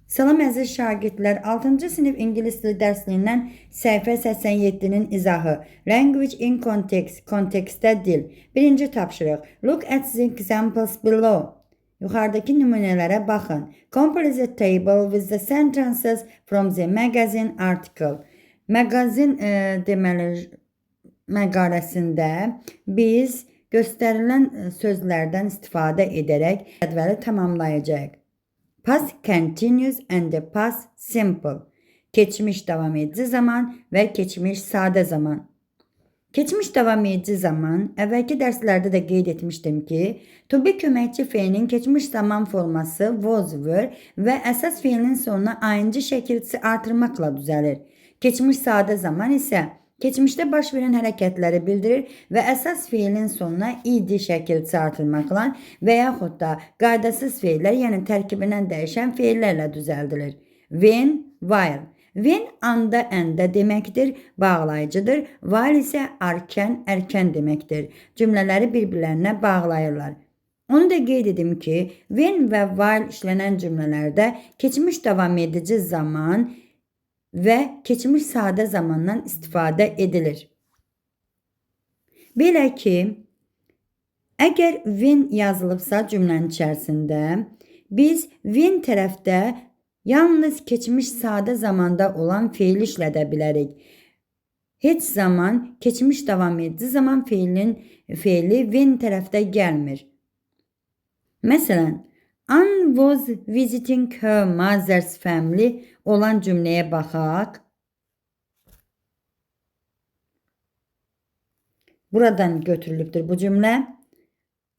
Salam əziz şagirdlər, 6-cı sinif ingilis dili dərsliyindən səhifə 87-nin izahı. Language in context, kontekstdə dil. Birinci tapşırıq. Look at the examples below. Yuxarıdakı nümunələrə baxın. Compare the table with the sentences from the magazine article. Magazin deməli məqaləsində biz göstərilən sözlərdən istifadə edərək cədvəli tamamlayacağıq. Past continuous and the past simple. Keçmiş devam edici zaman və keçmiş sadə zaman. Keçmiş devam edici zaman, əvvəlki dərslərdə də qeyd etmişdim ki, to be köməkçi feilinin keçmiş zaman forması was, were və əsas feilinin sonuna ing şəkilçisi artırmaqla düzəlir. Keçmiş sadə zaman isə keçmişdə baş verən hərəkətləri bildirir və əsas feilin sonuna id şəkilçisi artırmaqla və yaxud da qaydasız feillər, yəni tərkibindən dəyişən feillərlə düzəldilir. When, while. When anda, əndə deməkdir, bağlayıcıdır. While isə arkən, ərkən deməkdir. Cümlələri bir-birlərinə bağlayırlar. Onu da qeyd edim ki, when və while işlənən cümlələrdə keçmiş davam edici zaman və keçmiş sadə zamandan istifadə edilir. Belə ki, əgər when yazılıbsa cümlənin içərisində, biz when tərəfdə yalnız keçmiş sadə zamanda olan feili işlədə bilərik. Heç zaman keçmiş davam edici zaman feili when tərəfdə gəlmir. Məsələn, Anne was visiting her mother's family olan cümləyə baxaq. Buradan götürülübdür bu cümlə.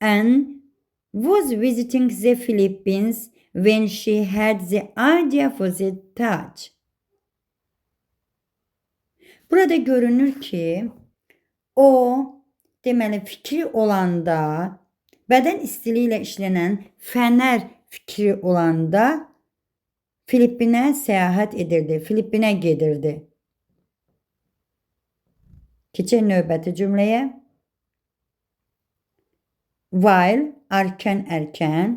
Anne was visiting the Philippines when she had the idea for the touch. Burada görünür ki, o deməli fikri olanda, bədən istiliyi ilə işlənən fənər fikri olanda Filippinə səyahət edirdi, Filippinə gedirdi. Keçək növbəti cümləyə. While, arkən, ərkən.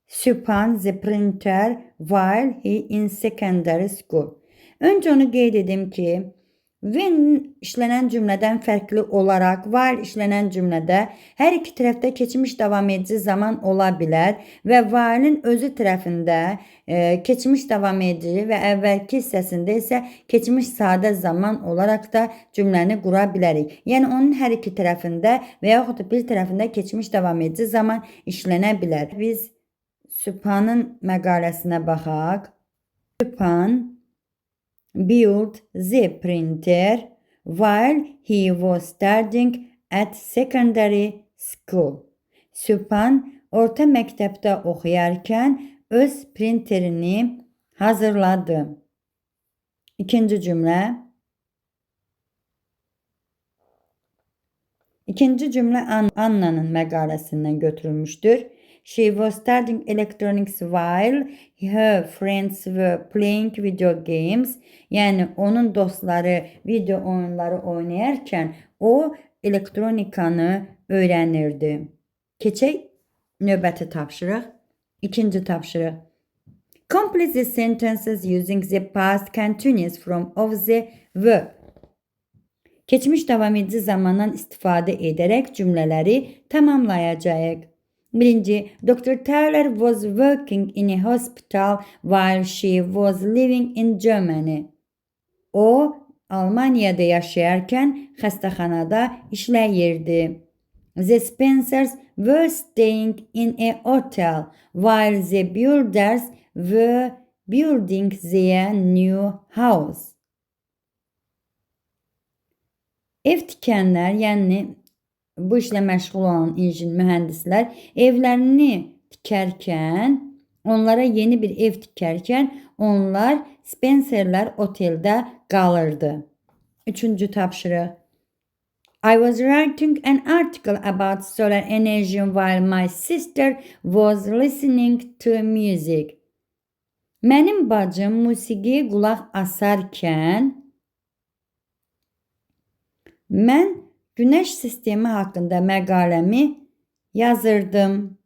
Sübhan, the printer, while he in secondary school. Öncə onu qeyd edim ki, when işlənən cümlədən fərqli olaraq while işlənən cümlədə hər iki tərəfdə keçmiş davam edici zaman ola bilər və while'in özü tərəfində keçmiş davam edici və əvvəlki hissəsində isə keçmiş sadə zaman olaraq da cümləni qura bilərik. Yəni onun hər iki tərəfində və yaxud da bir tərəfində keçmiş davam edici zaman işlənə bilər. Biz Sübhanın məqaləsinə baxaq. Sübhan built the printer while he was studying at secondary school. Sübhan orta məktəbdə oxuyarkən öz printerini hazırladı. İkinci cümlə. İkinci cümlə Anna'nın məqaləsindən götürülmüşdür. She was studying electronics while her friends were playing video games. Yəni onun dostları video oyunları oynayarkən o elektronikanı öyrənirdi. Keçək növbəti tapşırıq. İkinci tapşırıq. Complete the sentences using the past continuous form of the verb. Keçmiş davam edici zamandan istifadə edərək cümlələri tamamlayacağıq. Birinci, Dr. Taylor was working in a hospital while she was living in Germany. O, Almaniyada yaşayarkən xəstəxanada işləyirdi. The Spencers were staying in a hotel while the builders were building their new house. Ev tikənlər, yəni bu işlə məşğul olan mühəndislər evlərini tikərkən, onlara yeni bir ev tikərkən onlar Spencerlər oteldə qalırdı. Üçüncü tapşırıq. I was writing an article about solar energy while my sister was listening to music. Mənim bacım musiqiyə qulaq asarkən mən Günəş sistemi haqqında məqaləmi yazırdım.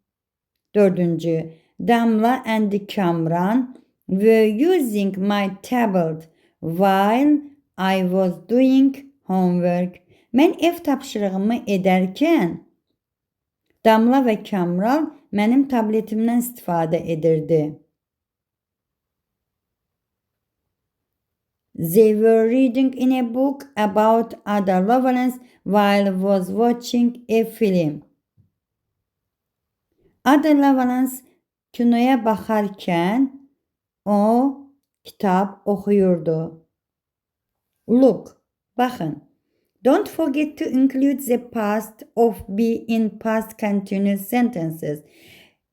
Dördüncü. Damla and Kamran were using my tablet while I was doing homework. Mən ev tapşırığımı edərkən Damla və Kamran mənim tabletimdən istifadə edirdi. They were reading in a book about Ada Lovelace while was watching a film. Ada Lovelace kinoya baxarkən o kitab oxuyurdu. Look, baxın. Don't forget to include the past of be in past continuous sentences.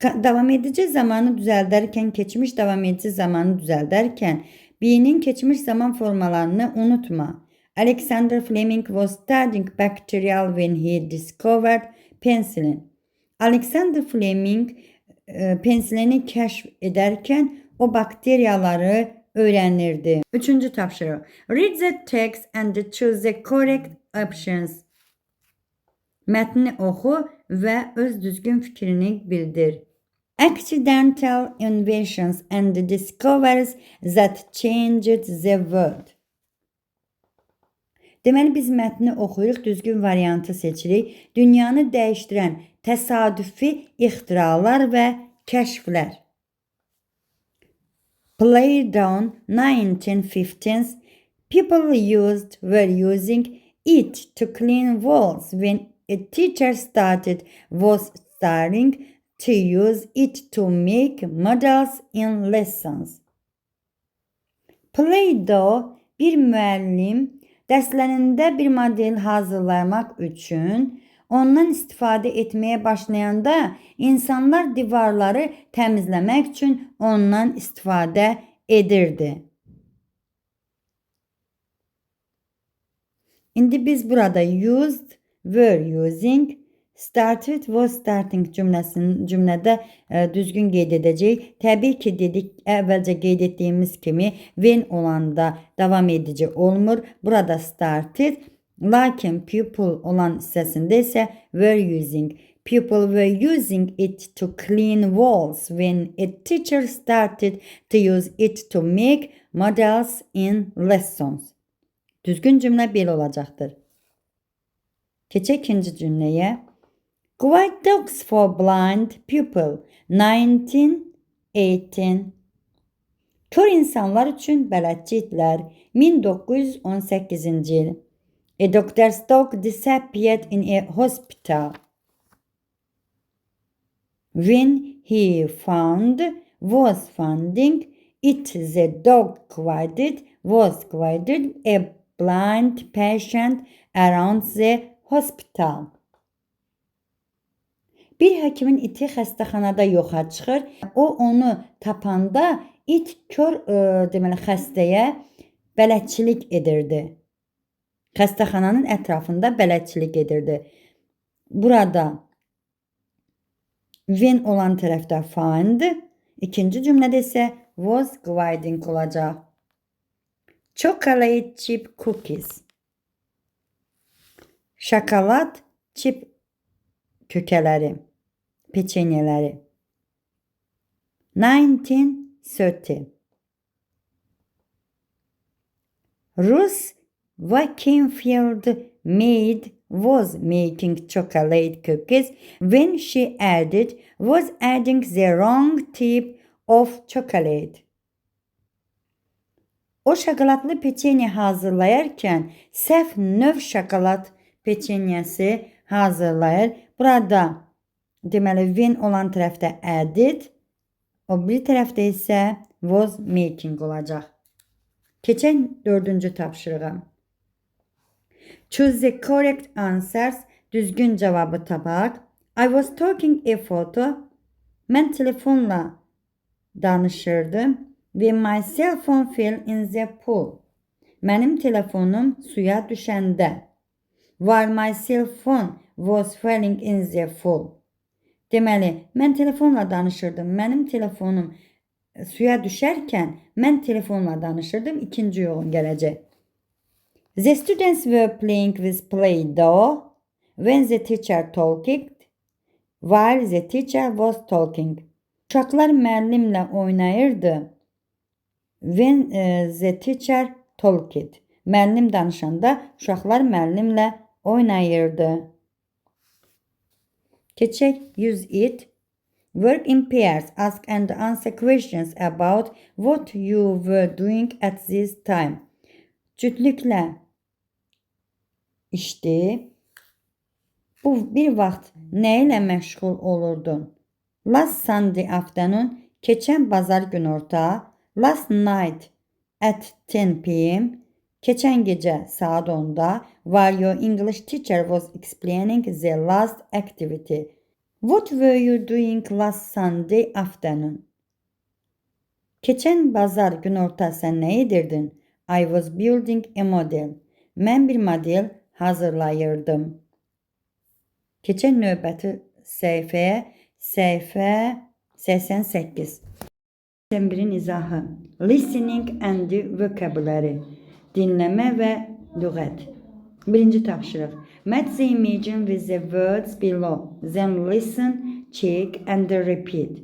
Devam edici zamanı düzəldərkən, keçmiş devam edici zamanı düzəldərkən be'nin keçmiş zaman formalarını unutma. Alexander Fleming was studying bacterial when he discovered penicillin. Alexander Fleming penisilini kəşf edərkən o bakteriyaları öğrenirdi. Üçüncü tapşırıq. Read the text and choose the correct options. Mətni oxu və öz düzgün fikrini bildir. Accidental inventions and discoveries that changed the world. Deməli biz mətni oxuyuruq, düzgün variantı seçirik. Dünyanı dəyişdirən təsadüfi ixtiralar və kəşflər. Playdown 1915s. People were using it to clean walls when a teacher was starting to use it to make models in lessons. Play-Doh bir müəllim dərslərində bir model hazırlamaq üçün ondan istifadə etməyə başlayanda insanlar divarları təmizləmək üçün ondan istifadə edirdi. İndi biz burada used, were using, started, was starting cümlədə düzgün qeyd edəcəyik. Təbii ki, dedik, əvvəlcə qeyd etdiyimiz kimi when olanda davam edici olmur. Burada started, lakin people olan hissəsində isə were using. People were using it to clean walls when a teacher started to use it to make models in lessons. Düzgün cümlə belə olacaqdır. Keçək ikinci cümləyə. Guide dogs for blind people 1918. Kör insanlar üçün bələdçi itlər 1918-ci il. A doctor's dog disappeared in a hospital. When he was finding it, the dog was guided a blind patient around the hospital. Bir həkimin iti xəstəxanada yoxa çıxır. O onu tapanda it kör deməli xəstəyə bələdçilik edirdi. Xəstəxananın ətrafında bələdçilik edirdi. Burada when olan tərəfdə find, ikinci cümlədə isə was guiding olacaq. Chocolate chip cookies. Şokolad chip kökələri, peçenyeləri. 1930. Ruth Wakefield maid was making chocolate cookies when she was adding the wrong type of chocolate. O şokoladlı peçenye hazırlayarkən səhv növ şokolad peçenyesi hazırlayır. Burada deməli when olan tərəfdə added, o bir tərəfdə isə was making olacaq. Keçən dördüncü tapşırığa. Choose the correct answers. Düzgün cavabı tapaq. I was talking a photo. Mən telefonla danışırdım. When my cell phone fell in the pool. Mənim telefonum suya düşəndə. While my cell phone was falling in the pool. Deməli, mən telefonla danışırdım. Mənim telefonum suya düşərkən mən telefonla danışırdım. İkinci yolun gələcək. The students were playing with Play-Doh when the teacher talked while the teacher was talking. Uşaqlar müəllimlə oynayırdı. When the teacher talked. Müəllim danışanda uşaqlar müəllimlə oynayırdı. Keçək 103. Work in pairs. Ask and answer questions about what you were doing at this time. Cütlüklə işdi. Bu bir vaxt nə ilə məşğul olurdun? Last Sunday afternoon. Keçən bazar günorta. Last night at 10 p.m. Keçən gecə saat 10'da. While your English teacher was explaining the last activity. What were you doing last Sunday afternoon? Keçən bazar günorta sən nə edirdin? I was building a model. Mən bir model hazırlayırdım. Keçən növbəti səhifəyə, səhifə 88. 81'in izahı. Listening and vocabulary. Dinləmə və lüğət. Birinci tapşırıq. Match the image with the words below. Then listen, check and repeat.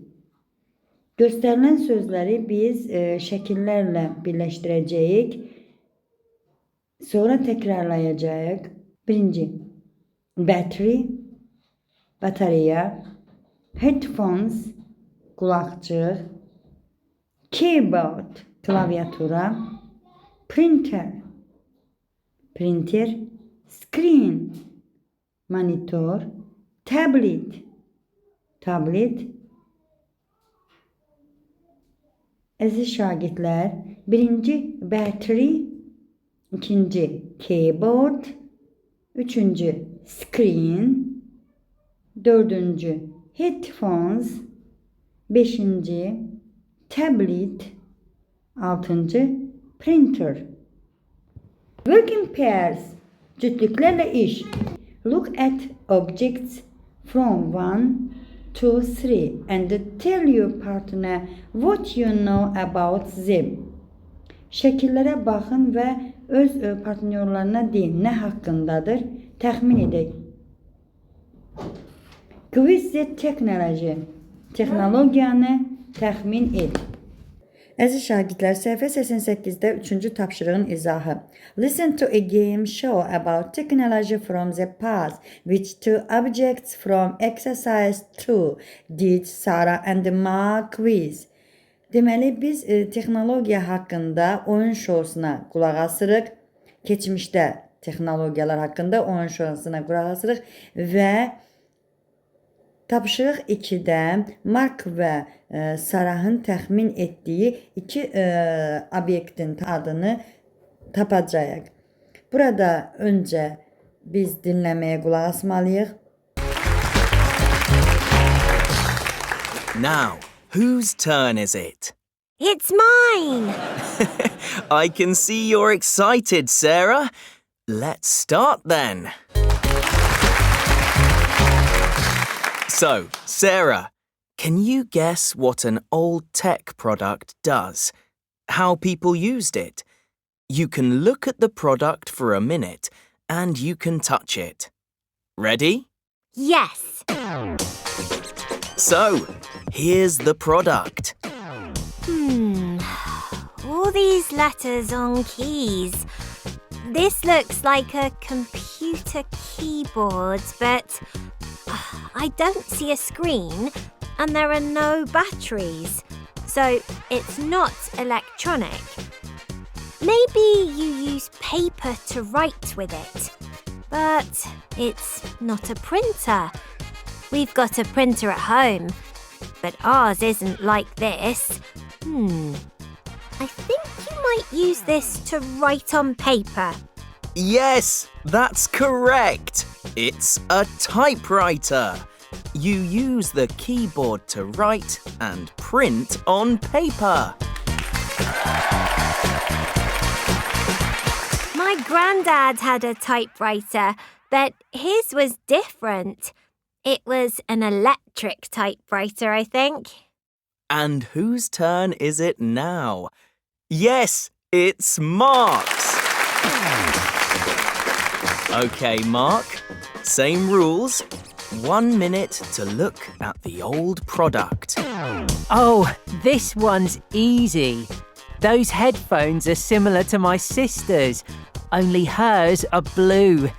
Göstərilən sözləri biz şəkillərlə birləşdirəcəyik. Sonra təkrarlayacağıq. Birinci. Battery, batareya. Headphones, kulakçıq. Keyboard, klaviatura. Printer, printer. Screen, monitor. Tablet, tablet. Əziz şagirdlər, birinci battery, ikinci keyboard, üçüncü screen, dördüncü headphones, beşinci tablet, altıncı printer. Work in pairs. Cütlüklerle iş. Look at objects from 1 to 3 and tell your partner what you know about them. Şəkillərə baxın və öz partnyorlarına deyin nə haqqındadır, təxmin edək. Quiz the technology. Texnologiyanı təxmin et. Əziz şagirdlər, səhifə 88-də 3-cü tapşırığın izahı. Listen to a game show about technology from the past, which two objects from exercise 2 did Sarah and Mark quiz. Deməli, biz texnologiya haqqında oyun şousuna qulaq asırıq. Keçmişdə texnologiyalar haqqında oyun şousuna qulaq asırıq və tapşırıq 2'də Mark və Sarah'ın təxmin etdiyi iki obyektin adını tapacağıq. Burada öncə biz dinləməyə qulaq asmalıyıq. Now, whose turn is it? It's mine! I can see you're excited, Sarah. Let's start then. So, Sarah, can you guess what an old tech product does? How people used it? You can look at the product for a minute and you can touch it. Ready? Yes! So, here's the product. All these letters on keys. This looks like a computer keyboard, but I don't see a screen and there are no batteries, so it's not electronic. Maybe you use paper to write with it, but it's not a printer. We've got a printer at home, but ours isn't like this. I think you might use this to write on paper. Yes, that's correct. It's a typewriter. You use the keyboard to write and print on paper. My granddad had a typewriter, but his was different. It was an electric typewriter, I think. And whose turn is it now? Yes, it's Mark's. Okay, Mark, same rules. 1 minute to look at the old product. Oh, this one's easy. Those headphones are similar to my sister's, only hers are blue.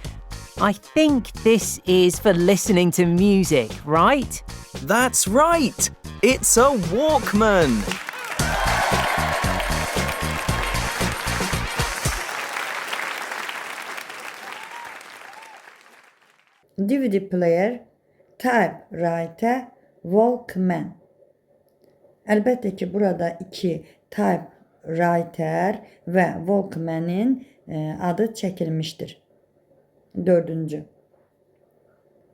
I think this is for listening to music, right? That's right! It's a Walkman! DVD player, typewriter, Walkman. Əlbəttə ki, burada iki typewriter və Walkman'in adı çəkilmişdir. Dördüncü.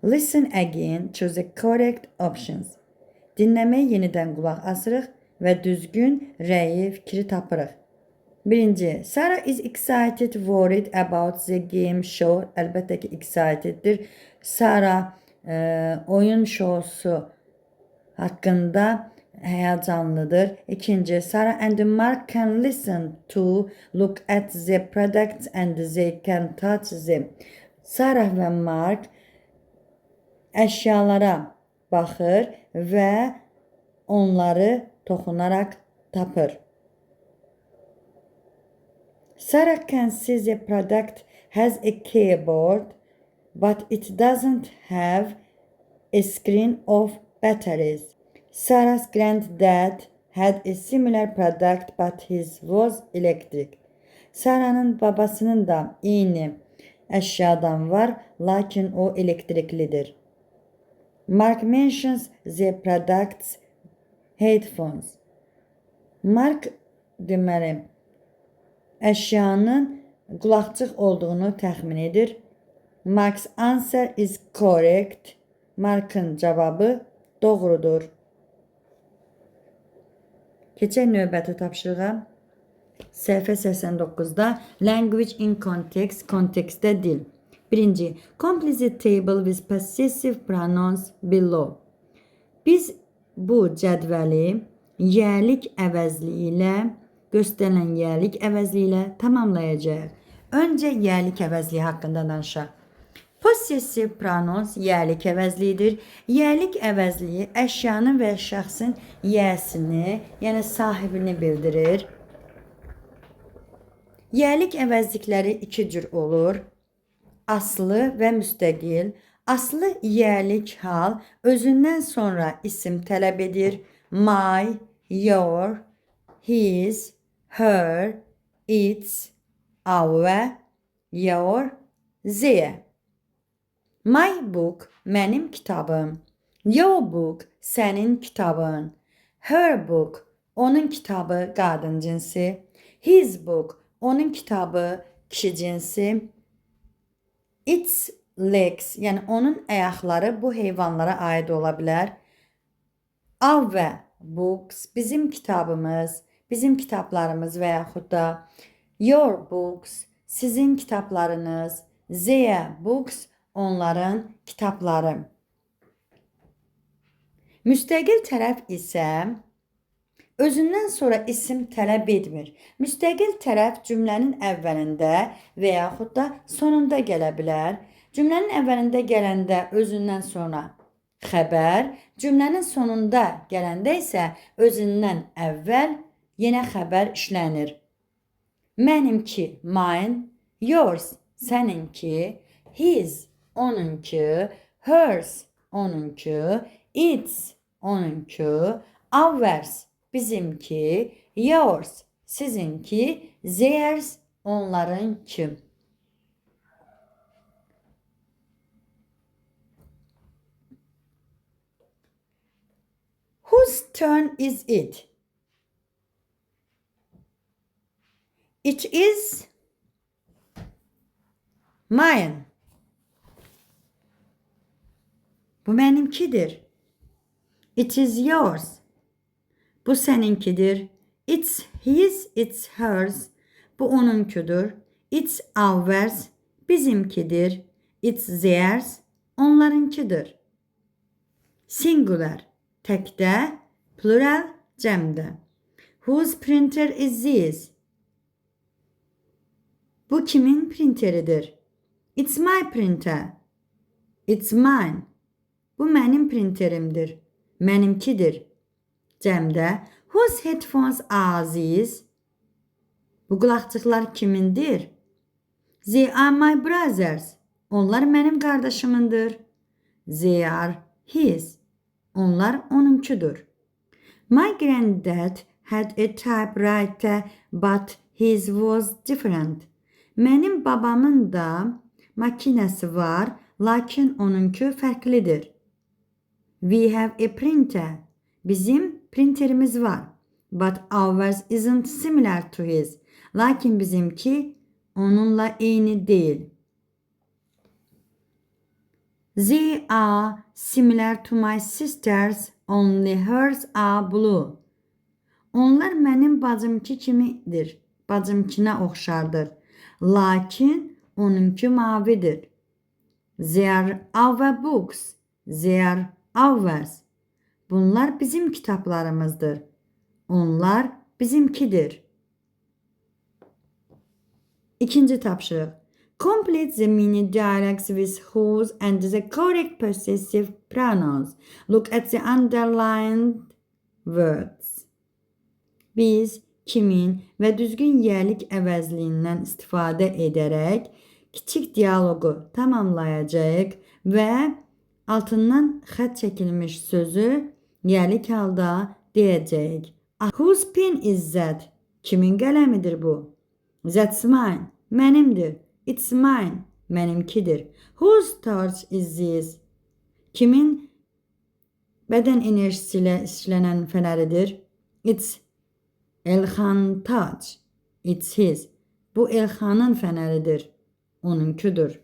Listen again, choose the correct options. Dinləməyə yenidən qulaq asırıq və düzgün rəyi, fikri tapırıq. Birinci, Sarah is excited, worried about the game show. Əlbəttə ki, exciteddir. Sarah oyun şousu haqqında həyacanlıdır. İkinci, Sarah and Mark can listen to, look at the products and they can touch them. Sarah və Mark əşyalara baxır və onları toxunaraq tapır. Sarah can see the product has a keyboard, but it doesn't have a screen of batteries. Sarah's granddad had a similar product, but his was electric. Sarah'nın babasının da eyni əşyadan var, lakin o elektriklidir. Mark mentions the product's headphones. Mark deməli əşyanın qulaqçıq olduğunu təxmin edir. Mark's answer is correct. Markın cavabı doğrudur. Keçək növbəti tapşırığa. Səhifə 89-da Language in Context, kontekstdə dil. Birinci, complete the table with possessive pronouns below. Biz bu cədvəli yerlik əvəzliyi ilə, göstərilən yerlik əvəzliyi ilə tamamlayacağıq. Öncə yerlik əvəzliyi haqqında danışaq. Possessive pronouns yerlik əvəzliyidir. Yerlik əvəzliyi əşyanın və şəxsin yəsini, yəni sahibini bildirir. Yerlik əvəzlikləri iki cür olur. Aslı və müstəqil. Aslı yerlik hal özündən sonra isim tələb edir. My, your, his, her, its, our, your, their. My book, mənim kitabım. Your book, sənin kitabın. Her book, onun kitabı qadın cinsi. His book, onun kitabı kişi cinsi. Its legs, yəni onun ayaqları bu heyvanlara aid ola bilər. Our books, bizim kitabımız, bizim kitablarımız və yaxud da your books, sizin kitablarınız. Their books, onların kitabları. Müstəqil tərəf isə özündən sonra isim tələb etmir. Müstəqil tərəf cümlənin əvvəlində və yaxud da sonunda gələ bilər. Cümlənin əvvəlində gələndə özündən sonra xəbər, cümlənin sonunda gələndə isə özündən əvvəl yenə xəbər işlənir. Mənimki, mine, yours, səninki, his, onunki, hers, onunki, its, onunki, ours, bizimki, yours, sizinki, theirs, onlarınki. Whose turn is it? It is mine. Bu benimkidir. It is yours. Bu seninkidir. It's his, it's hers. Bu onunkudur. It's ours. Bizimkidir. It's theirs. Onlarınkidir. Singular. Tekdə, plural, cəmdə. Whose printer is this? Bu kimin printeridir? It's my printer. It's mine. Bu mənim printerimdir. Mənimkidir. Cəmdə whose headphones are these? Bu qulaqçıqlar kimindir? They are my brothers. Onlar mənim qardaşımındır. They are his. Onlar onunkudur. My granddad had a typewriter but his was different. Mənim babamın da makinəsi var, lakin onunku fərqlidir. We have a printer. Bizim printerimiz var. But ours isn't similar to his. Lakin bizimki onunla eyni değil. They are similar to my sisters, only hers are blue. Onlar mənim bacımki kimidir. Bacımkine oxşardır. Lakin onunki mavidir. They are our books. They are ours. Bunlar bizim kitaplarımızdır. Onlar bizimkidir. İkinci tapşırıq. Complete the mini dialogues with whose and the correct possessive pronouns. Look at the underlined words. Biz kimin və düzgün yerlik əvəzliyindən istifadə edərək kiçik dialoqu tamamlayacağıq və altından xətt çəkilmiş sözü yerlik halda deyəcəyik. Whose pen is that? Kimin qələmidir bu? That's mine. Mənimdir. It's mine. Mənimkidir. Whose torch is this? Kimin bədən enerjisi ilə işlənən fənəridir? It's Elxan torch. It's his. Bu Elxanın fənəridir. Onunkudur.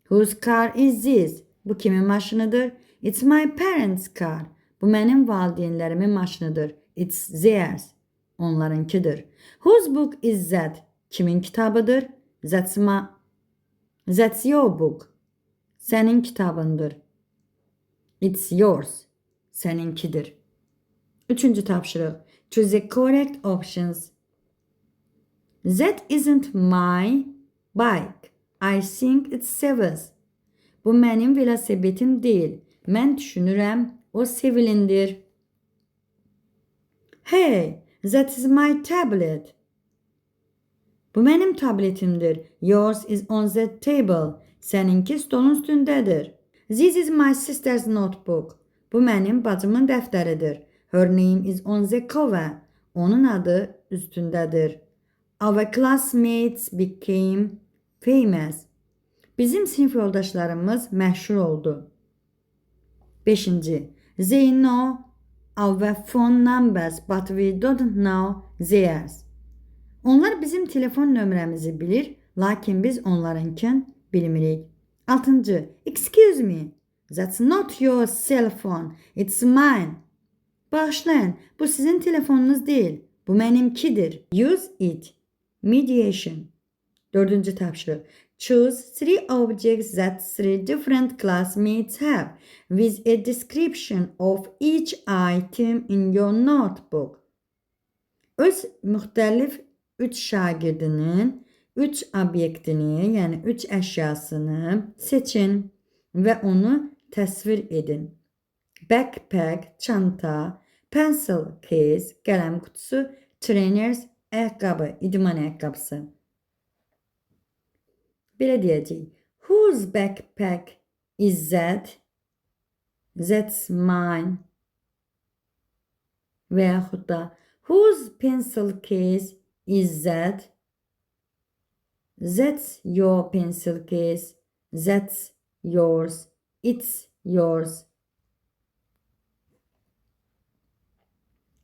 Whose car is this? Bu kimin maşınıdır? It's my parents' car. Bu mənim valideynlərimin maşınıdır. It's theirs. Onlarınkidir. Whose book is that? Kimin kitabıdır? That's your book. Senin kitabındır. It's yours. Seninkidir. Üçüncü tapşırıq. Choose the correct options. That isn't my bike. I think it's Sevil's. Bu mənim velosipetim deyil. Mən düşünürəm, o Sevilindir. Hey, that is my tablet. Bu mənim tabletimdir. Yours is on the table. Səninki stolun üstündədir. This is my sister's notebook. Bu mənim bacımın dəftəridir. Her name is on the cover. Onun adı üstündədir. Our classmates became famous. Bizim sinif yoldaşlarımız məşhur oldu. 5. They know our phone numbers but we don't know theirs. Onlar bizim telefon nömrəmizi bilir, lakin biz onlarınkini bilmirik. 6. Excuse me. That's not your cell phone. It's mine. Bağışlayın, bu sizin telefonunuz değil. Bu mənimkidir. Use it. Mediation. 4. tapşırıq. Choose 3 objects that 3 different classmates have with a description of each item in your notebook. Öz müxtəlif 3 şagirdinin 3 obyektini, yəni 3 əşyasını seçin və onu təsvir edin. Backpack, çanta, pencil case, qələm qutusu, trainers, ayaqqabı, idman ayaqqabısı. Belə deyəcəyik. Whose backpack is that? That's mine. Və yaxud da whose pencil case is that? That's your pencil case. That's yours. It's yours.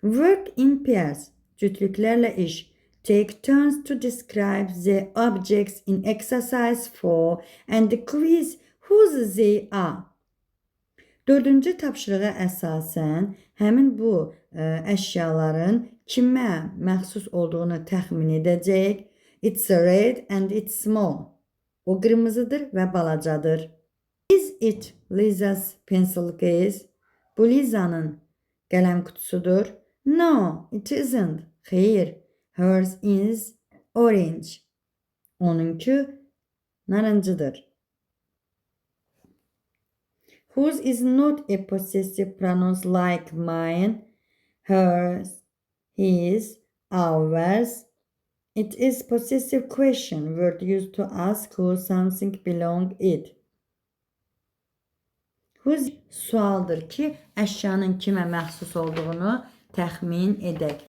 Work in pairs. Cütlüklərlə iş. Take turns to describe the objects in exercise 4 and the quiz whose they are. 4. tapşırığa əsasən həmin bu əşyaların kimə məxsus olduğunu təxmin edəcəyik. It's red and it's small. O qırmızıdır və balacadır. Is it Liza's pencil case? Bu Liza'nın qələm qutusudur. No, it isn't. Xeyr. Hers is orange. Onunki narıncıdır. Whose is not a possessive pronoun like mine, hers, his, ours. It is possessive question word used to ask who something belong it. Whose sualdır ki, əşyanın kimə məxsus olduğunu təxmin edək.